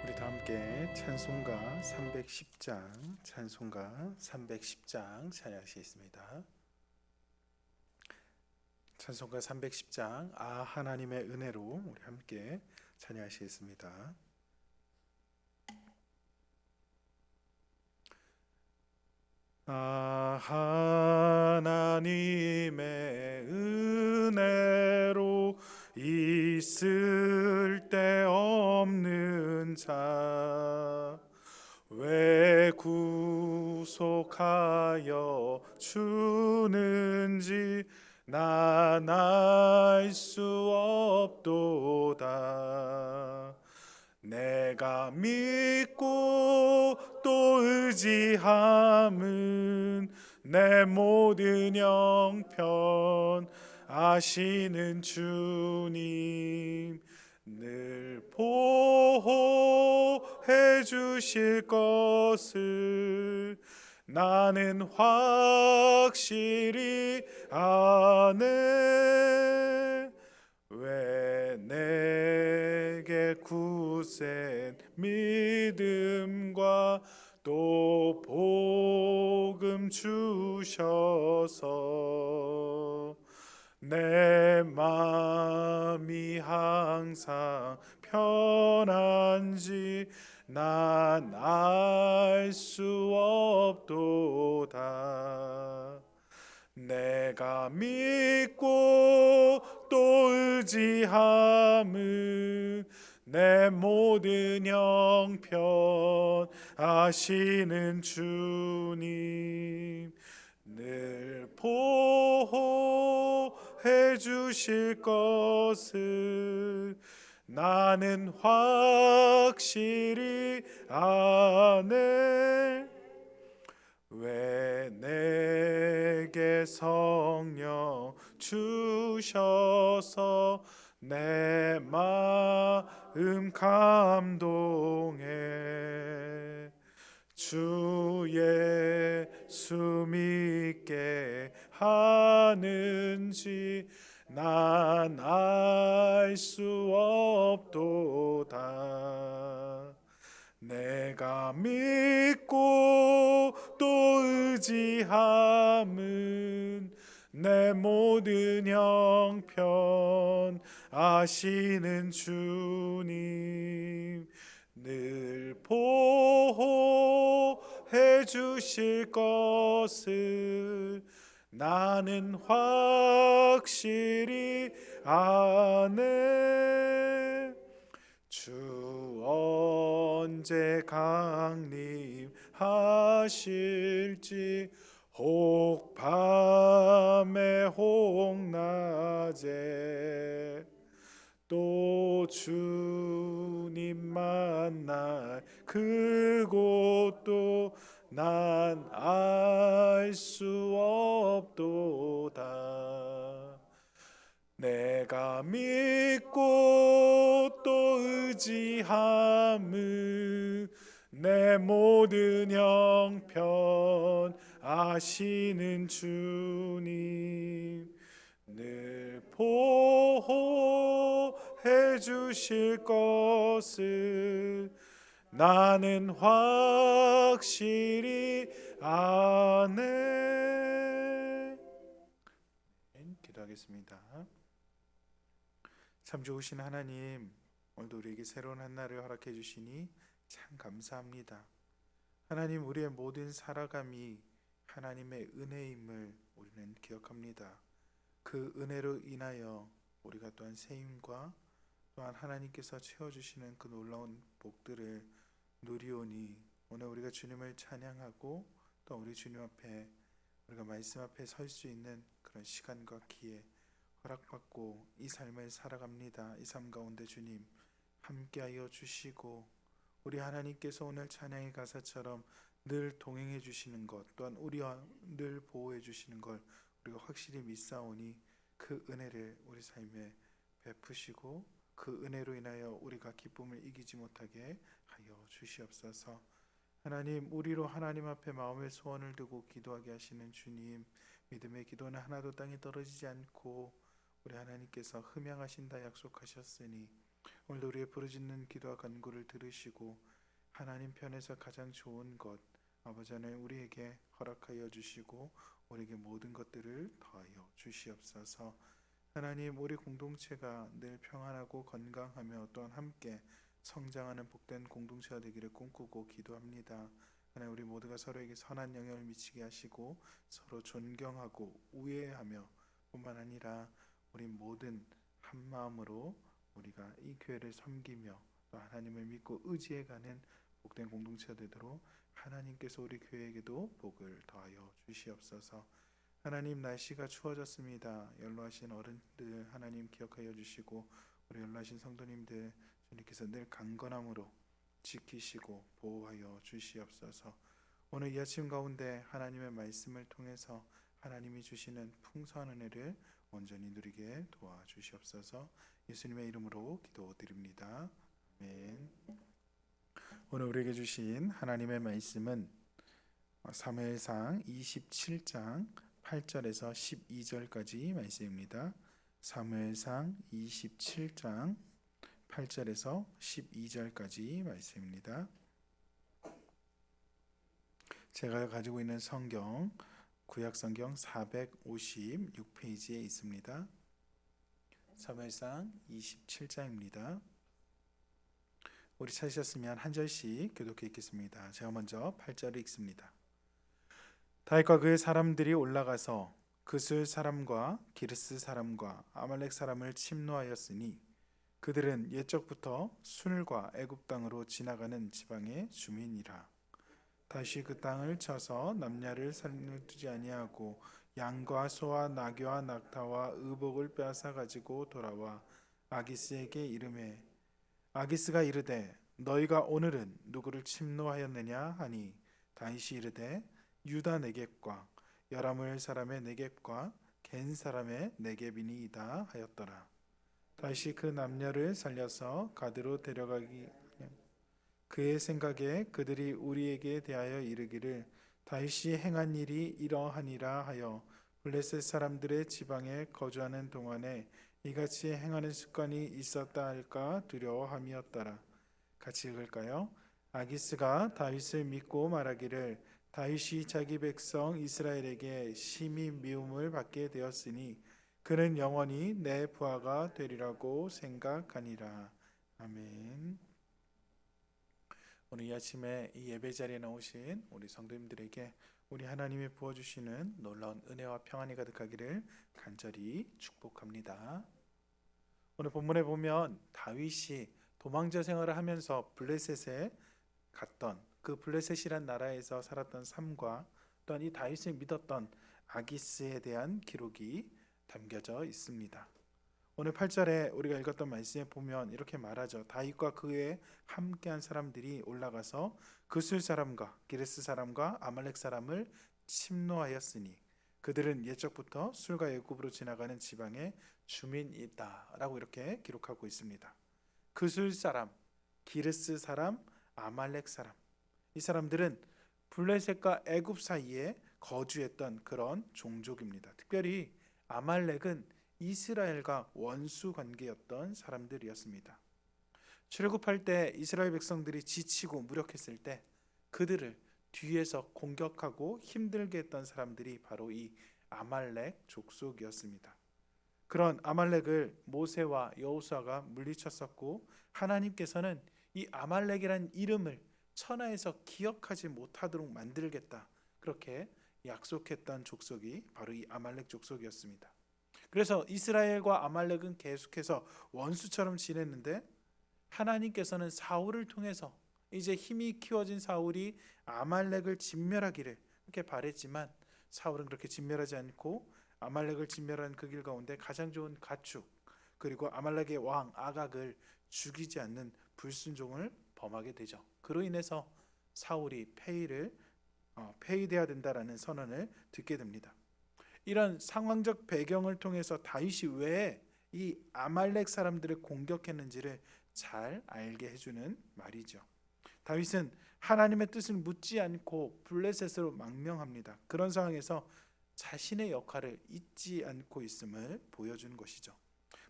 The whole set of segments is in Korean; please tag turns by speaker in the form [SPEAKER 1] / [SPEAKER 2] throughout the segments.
[SPEAKER 1] 우리 다 함께 찬송가 310장 찬양하시겠습니다. 찬송가 310장 하나님의 은혜로 우리 함께 찬양하시겠습니다. 하나님의 은혜로 있을 데 없는 자 왜 구속하여 주는지 난 알 수 없도다. 내가 믿고 또 의지함은 내 모든 형편 아시는 주님 늘 보호해 주실 것을 나는 확실히 아네. 왜 내게 굳센 믿음과 또 복음 주셔서 내 마음이 항상 편한지 난 알 수 없도다. 내가 믿고 또 의지함은 내 모든 형편 아시는 주님 늘 보호해 주실 것을 나는 확실히 아네. 왜 내게 성령 주셔서 내 마음 감동해 주 예수 믿게 하는지 난 알 수 없도다. 내가 믿고 또 의지함은 내 모든 형편 아시는 주님 늘 보호해 주실 것을 나는 확실히 아네. 주 언제 강림하실지 혹 밤에 혹 낮에 또 주님 만날 그곳도 난 알 수 없도다. 내가 믿고 또 의지함은 내 모든 형편 아시는 주님 늘 보호해 주실 것을 나는 확실히 아네. 기도하겠습니다. 참 좋으신 하나님, 오늘도 우리에게 새로운 한 날을 허락해 주시니 참 감사합니다. 하나님, 우리의 모든 살아감이 하나님의 은혜임을 우리는 기억합니다. 그 은혜로 인하여 우리가 또한 새 힘과 또한 하나님께서 채워주시는 그 놀라운 복들을 누리오니 오늘 우리가 주님을 찬양하고 또 우리 주님 앞에 우리가 말씀 앞에 설 수 있는 그런 시간과 기회 허락받고 이 삶을 살아갑니다. 이 삶 가운데 주님 함께하여 주시고 우리 하나님께서 오늘 찬양의 가사처럼 늘 동행해 주시는 것 또한 우리와 늘 보호해 주시는 걸 우리가 확실히 믿사오니 그 은혜를 우리 삶에 베푸시고 그 은혜로 인하여 우리가 기쁨을 이기지 못하게 하여 주시옵소서. 하나님, 우리로 하나님 앞에 마음의 소원을 두고 기도하게 하시는 주님, 믿음의 기도는 하나도 땅에 떨어지지 않고 우리 하나님께서 흠양하신다 약속하셨으니 오늘도 우리의 부르짖는 기도와 간구를 들으시고 하나님 편에서 가장 좋은 것 아버지 하나님 우리에게 허락하여 주시고 우리에게 모든 것들을 더하여 주시옵소서. 하나님 우리 공동체가 늘 평안하고 건강하며 또한 함께 성장하는 복된 공동체가 되기를 꿈꾸고 기도합니다. 하나님 우리 모두가 서로에게 선한 영향을 미치게 하시고 서로 존경하고 우애하며 뿐만 아니라 우리 모든 한 마음으로 우리가 이 교회를 섬기며 또 하나님을 믿고 의지해가는 복된 공동체가 되도록 하나님께서 우리 교회에게도 복을 더하여 주시옵소서. 하나님 날씨가 추워졌습니다. 연로하신 어른들 하나님 기억하여 주시고 우리 연로하신 성도님들 주님께서 늘 강건함으로 지키시고 보호하여 주시옵소서. 오늘 이 아침 가운데 하나님의 말씀을 통해서 하나님이 주시는 풍성한 은혜를 온전히 누리게 도와주시옵소서. 예수님의 이름으로 기도드립니다. 아멘. 오늘 우리에게 주신 하나님의 말씀은 사무엘상 27장 8절에서 12절까지 말씀입니다. 사무엘상 27장 8절에서 12절까지 말씀입니다. 제가 가지고 있는 성경 구약성경 456페이지에 있습니다. 사무엘상 27장입니다. 우리 찾으셨으면 한 절씩 교독해 읽겠습니다. 제가 먼저 8절을 읽습니다. 다윗과 그의 사람들이 올라가서 그술 사람과 기르스 사람과 아말렉 사람을 침노하였으니 그들은 옛적부터 순과 애굽 땅으로 지나가는 지방의 주민이라. 다시 그 땅을 쳐서 남녀를 살려두지 아니하고 양과 소와 나귀와 낙타와 의복을 빼앗아 가지고 돌아와 아기스에게 이르매 아기스가 이르되 너희가 오늘은 누구를 침노하였느냐 하니 다윗이 이르되 유다 네겝과 여라무엘 사람의 네겝과 겐 사람의 네겝이니이다 하였더라. 다윗이 그 남녀를 살려서 가드로 데려가기 그의 생각에 그들이 우리에게 대하여 이르기를 다윗이 행한 일이 이러하니라 하여 블레셋 사람들의 지방에 거주하는 동안에 이같이 행하는 습관이 있었다 할까 두려워함이었더라. 같이 읽을까요? 아기스가 다윗을 믿고 말하기를 다윗이 자기 백성 이스라엘에게 심히 미움을 받게 되었으니 그는 영원히 내 부하가 되리라고 생각하니라. 아멘. 오늘 이 아침에 이 예배 자리에 나오신 우리 성도님들에게 우리 하나님이 부어주시는 놀라운 은혜와 평안이 가득하기를 간절히 축복합니다. 오늘 본문에 보면 다윗이 도망자 생활을 하면서 블레셋에 갔던 그 블레셋이란 나라에서 살았던 삶과 또한 이 다윗을 믿었던 아기스에 대한 기록이 담겨져 있습니다. 오늘 8절에 우리가 읽었던 말씀에 보면 이렇게 말하죠. 다윗과 그에 함께한 사람들이 올라가서 그술 사람과 기르스 사람과 아말렉 사람을 침노하였으니 그들은 옛적부터 술과 애굽으로 지나가는 지방의 주민이다 라고 이렇게 기록하고 있습니다. 그술 사람, 기르스 사람, 아말렉 사람, 이 사람들은 블레셋과 애굽 사이에 거주했던 그런 종족입니다. 특별히 아말렉은 이스라엘과 원수 관계였던 사람들이었습니다. 출애굽할 때 이스라엘 백성들이 지치고 무력했을 때 그들을 뒤에서 공격하고 힘들게 했던 사람들이 바로 이 아말렉 족속이었습니다. 그런 아말렉을 모세와 여호수아가 물리쳤었고 하나님께서는 이 아말렉이라는 이름을 천하에서 기억하지 못하도록 만들겠다 그렇게 약속했던 족속이 바로 이 아말렉 족속이었습니다. 그래서 이스라엘과 아말렉은 계속해서 원수처럼 지냈는데 하나님께서는 사울을 통해서 이제 힘이 키워진 사울이 아말렉을 진멸하기를 그렇게 바랬지만 사울은 그렇게 진멸하지 않고 아말렉을 진멸한 그 길 가운데 가장 좋은 가축 그리고 아말렉의 왕 아각을 죽이지 않는 불순종을 범하게 되죠. 그로 인해서 사울이 폐위되어야 된다라는 선언을 듣게 됩니다. 이런 상황적 배경을 통해서 다윗이 왜 이 아말렉 사람들을 공격했는지를 잘 알게 해주는 말이죠. 다윗은 하나님의 뜻을 묻지 않고 블레셋으로 망명합니다. 그런 상황에서 자신의 역할을 잊지 않고 있음을 보여주는 것이죠.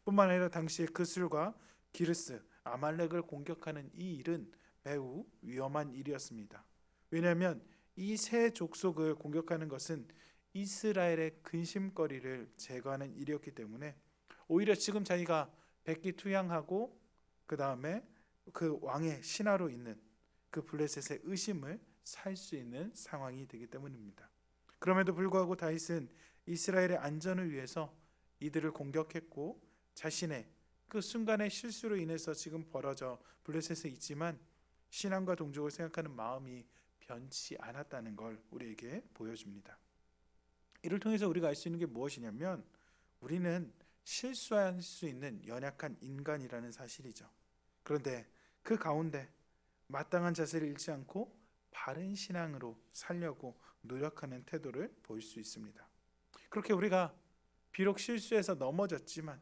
[SPEAKER 1] 뿐만 아니라 당시에 그술과 기르스, 아말렉을 공격하는 이 일은 매우 위험한 일이었습니다. 왜냐하면 이 세 족속을 공격하는 것은 이스라엘의 근심거리를 제거하는 일이었기 때문에 오히려 지금 자기가 백기투양하고 그 다음에 그 왕의 신하로 있는 그 블레셋의 의심을 살 수 있는 상황이 되기 때문입니다. 그럼에도 불구하고 다윗은 이스라엘의 안전을 위해서 이들을 공격했고 자신의 그 순간의 실수로 인해서 지금 벌어져 블레셋에 있지만 신앙과 동족을 생각하는 마음이 변치 않았다는 걸 우리에게 보여줍니다. 이를 통해서 우리가 알 수 있는 게 무엇이냐면 우리는 실수할 수 있는 연약한 인간이라는 사실이죠. 그런데 그 가운데 마땅한 자세를 잃지 않고 바른 신앙으로 살려고 노력하는 태도를 볼 수 있습니다. 그렇게 우리가 비록 실수해서 넘어졌지만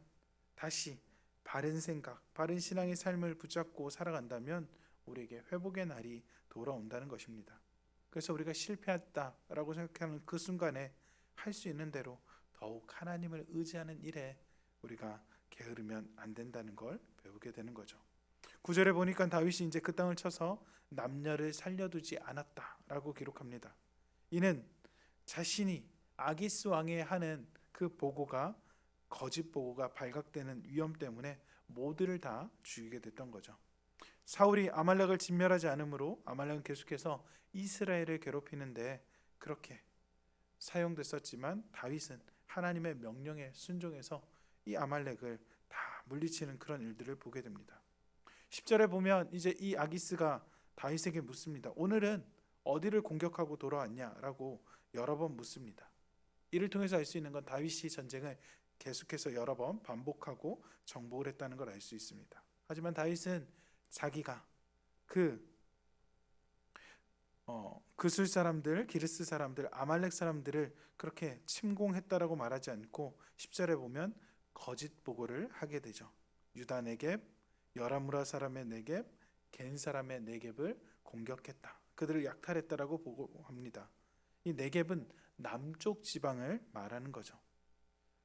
[SPEAKER 1] 다시 바른 생각, 바른 신앙의 삶을 붙잡고 살아간다면 우리에게 회복의 날이 돌아온다는 것입니다. 그래서 우리가 실패했다라고 생각하는 그 순간에 할 수 있는 대로 더욱 하나님을 의지하는 일에 우리가 게으르면 안 된다는 걸 배우게 되는 거죠. 9절에 보니까 다윗이 이제 그 땅을 쳐서 남녀를 살려두지 않았다라고 기록합니다. 이는 자신이 아기스 왕에 하는 그 보고가 거짓 보고가 발각되는 위험 때문에 모두를 다 죽이게 됐던 거죠. 사울이 아말렉을 진멸하지 않으므로 아말렉은 계속해서 이스라엘을 괴롭히는데 그렇게 사용됐었지만 다윗은 하나님의 명령에 순종해서 이 아말렉을 다 물리치는 그런 일들을 보게 됩니다. 10절에 보면 이제 이 아기스가 다윗에게 묻습니다. 오늘은 어디를 공격하고 돌아왔냐라고 여러 번 묻습니다. 이를 통해서 알 수 있는 건 다윗이 전쟁을 계속해서 여러 번 반복하고 정복을 했다는 걸 알 수 있습니다. 하지만 다윗은 자기가 그술 사람들, 기르스 사람들, 아말렉 사람들을 그렇게 침공했다라고 말하지 않고 10절에 보면 거짓 보고를 하게 되죠. 유다 네겝, 여라무라 사람의 네겝, 겐 사람의 네겝을 공격했다. 그들을 약탈했다라고 보고합니다. 이 네겝은 남쪽 지방을 말하는 거죠.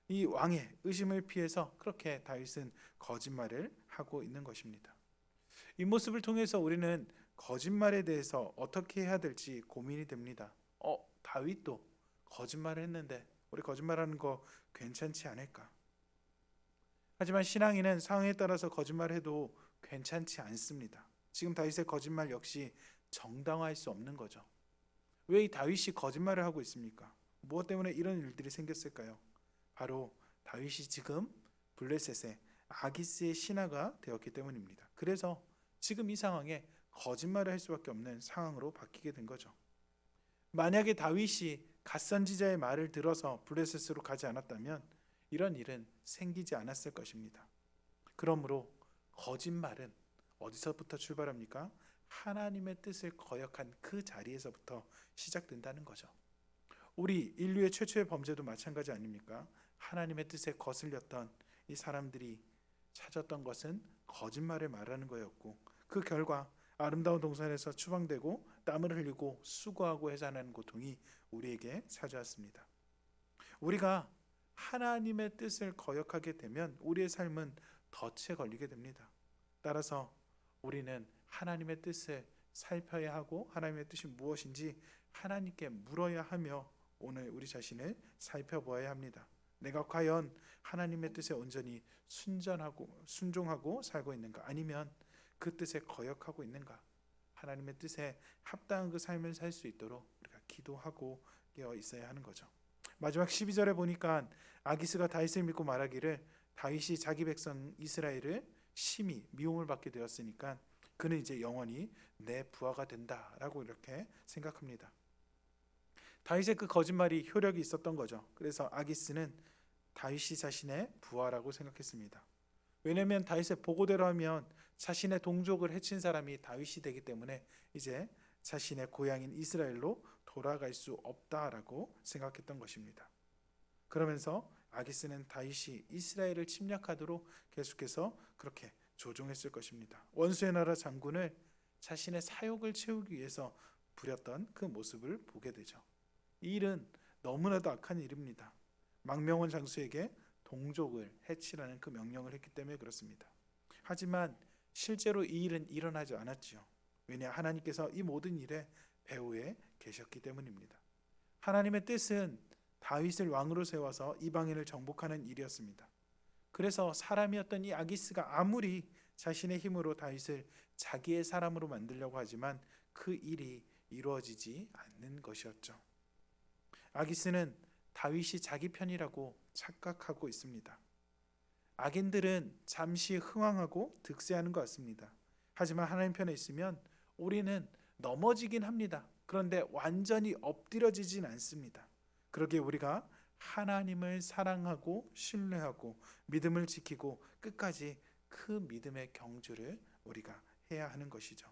[SPEAKER 1] 이 왕의 의심을 피해서 그렇게 다윗은 거짓말을 하고 있는 것입니다. 이 모습을 통해서 우리는 거짓말에 대해서 어떻게 해야 될지 고민이 됩니다. 다윗도 거짓말을 했는데 우리 거짓말하는 거 괜찮지 않을까? 하지만 신앙인은 상황에 따라서 거짓말해도 괜찮지 않습니다. 지금 다윗의 거짓말 역시 정당화할 수 없는 거죠. 왜 이 다윗이 거짓말을 하고 있습니까? 무엇 때문에 이런 일들이 생겼을까요? 바로 다윗이 지금 블레셋의 아기스의 신하가 되었기 때문입니다. 그래서 지금 이 상황에 거짓말을 할 수밖에 없는 상황으로 바뀌게 된 거죠. 만약에 다윗이 갓선지자의 말을 들어서 블레셋으로 가지 않았다면 이런 일은 생기지 않았을 것입니다. 그러므로 거짓말은 어디서부터 출발합니까? 하나님의 뜻을 거역한 그 자리에서부터 시작된다는 거죠. 우리 인류의 최초의 범죄도 마찬가지 아닙니까? 하나님의 뜻에 거슬렸던 이 사람들이 찾았던 것은 거짓말을 말하는 거였고 그 결과 아름다운 동산에서 추방되고 땀을 흘리고 수고하고 해산하는 고통이 우리에게 찾아왔습니다. 우리가 하나님의 뜻을 거역하게 되면 우리의 삶은 덫에 걸리게 됩니다. 따라서 우리는 하나님의 뜻을 살펴야 하고 하나님의 뜻이 무엇인지 하나님께 물어야 하며 오늘 우리 자신을 살펴보아야 합니다. 내가 과연 하나님의 뜻에 온전히 순종하고 살고 있는가? 아니면 그 뜻에 거역하고 있는가? 하나님의 뜻에 합당한 그 삶을 살 수 있도록 우리가 기도하고 깨어 있어야 하는 거죠. 마지막 12절에 보니까 아기스가 다윗을 믿고 말하기를 다윗이 자기 백성 이스라엘을 심히 미움을 받게 되었으니까 그는 이제 영원히 내 부하가 된다라고 이렇게 생각합니다. 다윗의 그 거짓말이 효력이 있었던 거죠. 그래서 아기스는 다윗이 자신의 부하라고 생각했습니다. 왜냐하면 다윗의 보고대로 하면 자신의 동족을 해친 사람이 다윗이 되기 때문에 이제 자신의 고향인 이스라엘로 돌아갈 수 없다라고 생각했던 것입니다. 그러면서 아기스는 다윗이 이스라엘을 침략하도록 계속해서 그렇게 조종했을 것입니다. 원수의 나라 장군을 자신의 사욕을 채우기 위해서 부렸던 그 모습을 보게 되죠. 이 일은 너무나도 악한 일입니다. 망명원 장수에게 동족을 해치라는 그 명령을 했기 때문에 그렇습니다. 하지만 실제로 이 일은 일어나지 않았지요. 왜냐, 하나님께서 이 모든 일에 배후에 계셨기 때문입니다. 하나님의 뜻은 다윗을 왕으로 세워서 이방인을 정복하는 일이었습니다. 그래서 사람이었던 이 아기스가 아무리 자신의 힘으로 다윗을 자기의 사람으로 만들려고 하지만 그 일이 이루어지지 않는 것이었죠. 아기스는 다윗이 자기 편이라고 착각하고 있습니다. 악인들은 잠시 흥황하고 득세하는 것 같습니다. 하지만 하나님 편에 있으면 우리는 넘어지긴 합니다. 그런데 완전히 엎드려지진 않습니다. 그러기에 우리가 하나님을 사랑하고 신뢰하고 믿음을 지키고 끝까지 그 믿음의 경주를 우리가 해야 하는 것이죠.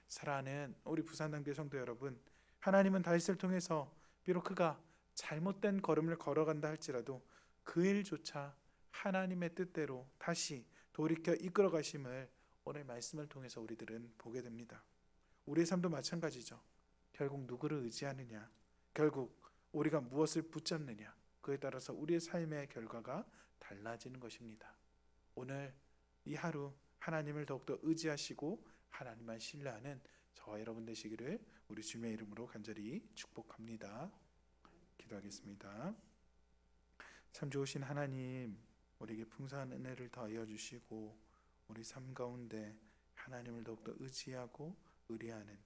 [SPEAKER 1] 사랑하는 우리 부산당교 성도 여러분, 하나님은 다윗을 통해서 비록 그가 잘못된 걸음을 걸어간다 할지라도 그 일조차 하나님의 뜻대로 다시 돌이켜 이끌어 가심을 오늘 말씀을 통해서 우리들은 보게 됩니다. 우리의 삶도 마찬가지죠. 결국 누구를 의지하느냐, 결국 우리가 무엇을 붙잡느냐, 그에 따라서 우리의 삶의 결과가 달라지는 것입니다. 오늘 이 하루 하나님을 더욱더 의지하시고 하나님만 신뢰하는 저와 여러분 되시기를 우리 주님의 이름으로 간절히 축복합니다. 기도하겠습니다. 참 좋으신 하나님, 우리에게 풍성한 은혜를 더하여 주시고 우리 삶 가운데 하나님을 더욱더 의지하고 의뢰하는,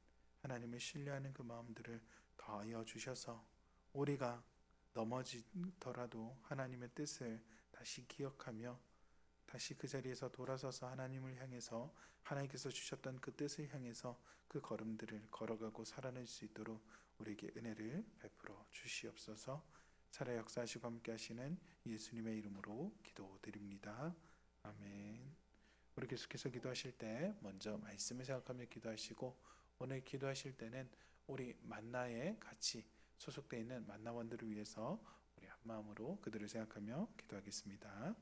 [SPEAKER 1] 하나님을 신뢰하는 그 마음들을 더하여 주셔서 우리가 넘어지더라도 하나님의 뜻을 다시 기억하며 다시 그 자리에서 돌아서서 하나님을 향해서, 하나님께서 주셨던 그 뜻을 향해서 그 걸음들을 걸어가고 살아낼 수 있도록 우리에게 은혜를 베풀어 주시옵소서. 살아 역사하시고 함께 하시는 예수님의 이름으로 기도드립니다. 아멘. 우리 계속해서 기도하실 때 먼저 말씀을 생각하며 기도하시고, 오늘 기도하실 때는 우리 만나에 같이 소속되어 있는 만나원들을 위해서 우리 한 마음으로 그들을 생각하며 기도하겠습니다.